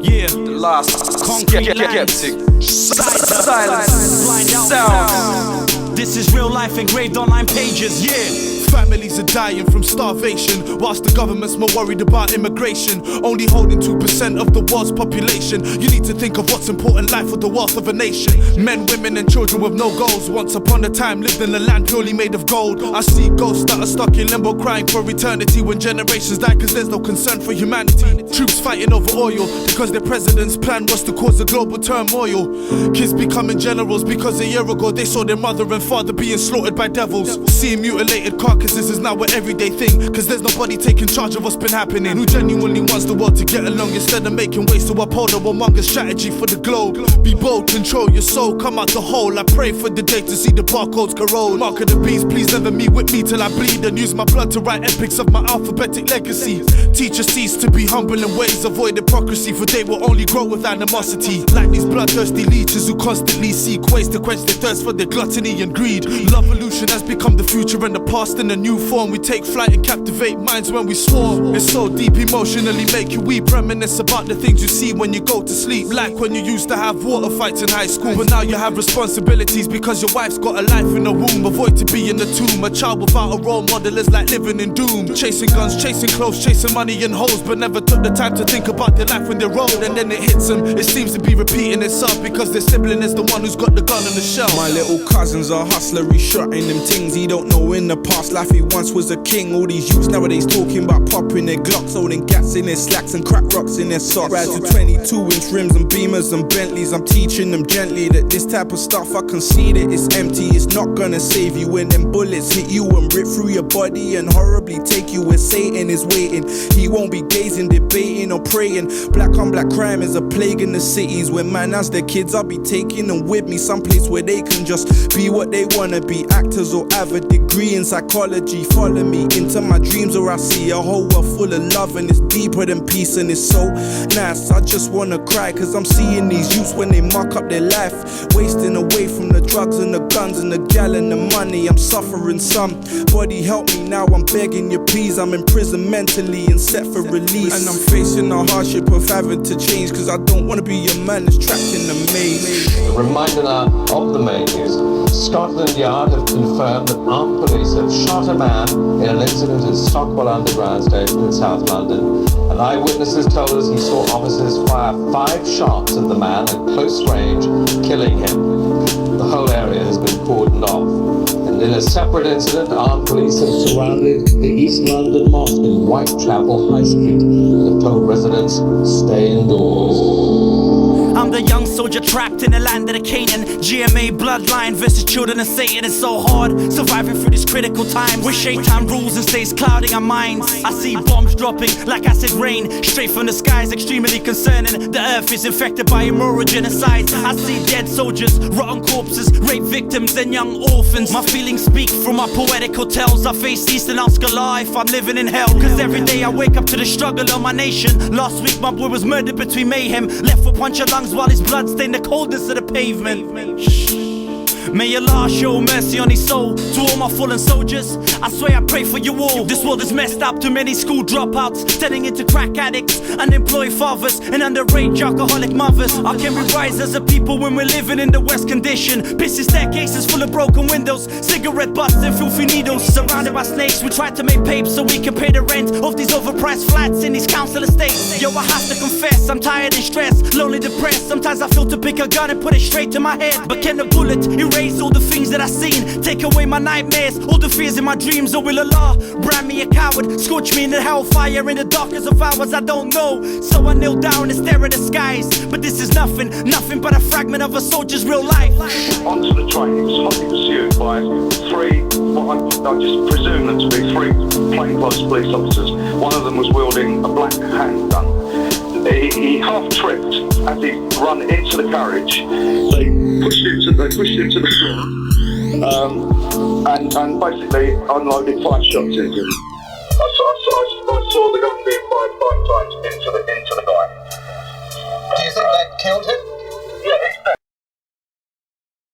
Yeah, the last concrete lands. Silence, blind sounds. This is real life engraved on line pages, yeah. Families are dying from starvation, whilst the government's more worried about immigration, only holding 2% of the world's population. You need to think of what's important, life or the wealth of a nation. Men, women and children with no goals, once upon a time lived in a land purely made of gold. I see ghosts that are stuck in limbo, crying for eternity when generations die, cause there's no concern for humanity. Troops fighting over oil, because their president's plan was to cause a global turmoil. Kids becoming generals, because a year ago they saw their mother and father being slaughtered by devils. Seeing mutilated carcasses is now an everyday thing, cause there's nobody taking charge of what's been happening. Who genuinely wants the world to get along instead of making ways to uphold a warmongous strategy for the globe. Be bold, control your soul, come out the hole. I pray for the day to see the barcodes corrode. Mark of the beast, please never meet with me till I bleed, and use my blood to write epics of my alphabetic legacy. Teach us cease to be humble in ways, avoid hypocrisy, for they will only grow with animosity. Like these bloodthirsty leeches who constantly seek ways to quench their thirst for their gluttony and greed. Lovolution has become the future and the past in a new form. We take flight and captivate minds when we swarm. It's so deep, emotionally make you weep. Reminisce about the things you see when you go to sleep. Like when you used to have water fights in high school, but now you have responsibilities because your wife's got a life in the womb. Avoid to be in the tomb. A child without a role model is like living in doom. Chasing guns, chasing clothes, chasing money and hoes, but never took the time to think about their life when they're old. And then it hits them, it seems to be repeating itself, because their sibling is the one who's got the gun on the shelf. My little cousin's a hustler, he's shotting them things. He don't know in the past life he once was a king. All these youths nowadays talking about popping their Glocks, holding gats in their slacks and crack rocks in their socks. Ride to 22-inch rims and Beamers and Bentleys. I'm teaching them gently that this type of stuff, I concede it, it's empty. It's not gonna save you when them bullets hit you and rip through your body and horribly take you where Satan is waiting. He won't be gazing, debating or praying. Black on black crime is a plague in the cities, where man as their kids I'll be taking them with me, someplace where they can just be what they wanna be. Actors or have a degree in psychology. Follow me into my dreams, or I see a whole world full of love, and it's deeper than peace, and it's so nice. I just wanna cry, cause I'm seeing these youths when they mark up their life, wasting away from the drugs and the guns and the gal and the money. I'm suffering, somebody help me now, I'm begging you please. I'm in prison mentally and set for release, and I'm facing the hardship of having to change, cause I don't wanna be a man that's trapped in the maze. A reminder now of the maze. Scotland Yard have confirmed that armed police have shot a man in an incident at Stockwell Underground Station in South London, and eyewitnesses told us he saw officers fire 5 shots at the man at close range, killing him. The whole area has been cordoned off. And in a separate incident, armed police have surrounded the East London Mosque in Whitechapel High Street. They've told residents, stay indoors. I'm the young soldier trapped in the land of the Canaan. GMA bloodline versus children of Satan. It's so hard surviving through this critical time, where Shaitan rules and stays clouding our minds. I see bombs dropping like acid rain straight from the skies, extremely concerning. The earth is infected by immoral genocide. I see dead soldiers, rotten corpses, rape victims and young orphans. My feelings speak from my poetic hotels. I face east and ask Allah if I'm living in hell, cause every day I wake up to the struggle of my nation. Last week my boy was murdered between mayhem, left with punctured lungs while his blood stained the coldness of the pavement. May Allah show mercy on his soul. To all my fallen soldiers, I swear I pray for you all. This world is messed up, too many school dropouts, turning into crack addicts, unemployed fathers and underage alcoholic mothers. How can we rise as a people when we're living in the worst condition? Busy staircases full of broken windows, cigarette butts and filthy needles. Surrounded by snakes, we try to make papes so we can pay the rent of these overpriced flats in these council estates. Yo, I have to confess, I'm tired and stressed, lonely, depressed. Sometimes I feel to pick a gun and put it straight to my head, but can the bullet erase all the things that I've seen? Take away my nightmares, all the fears in my dreams, or will Allah brand me a coward, scorch me in the hellfire in the darkest of hours? I don't know, so I kneel down and stare at the skies, but this is nothing but a fragment of a soldier's real life. Onto the train, he was hotly pursued by 3, I just presume them to be 3 plainclothes police officers. One of them was wielding a black handgun. He half tripped as he run into the carriage. They pushed him to the floor, and basically unloaded 5 shots into him. I saw the gun being fired 5 times into the guy. Do you think they killed him?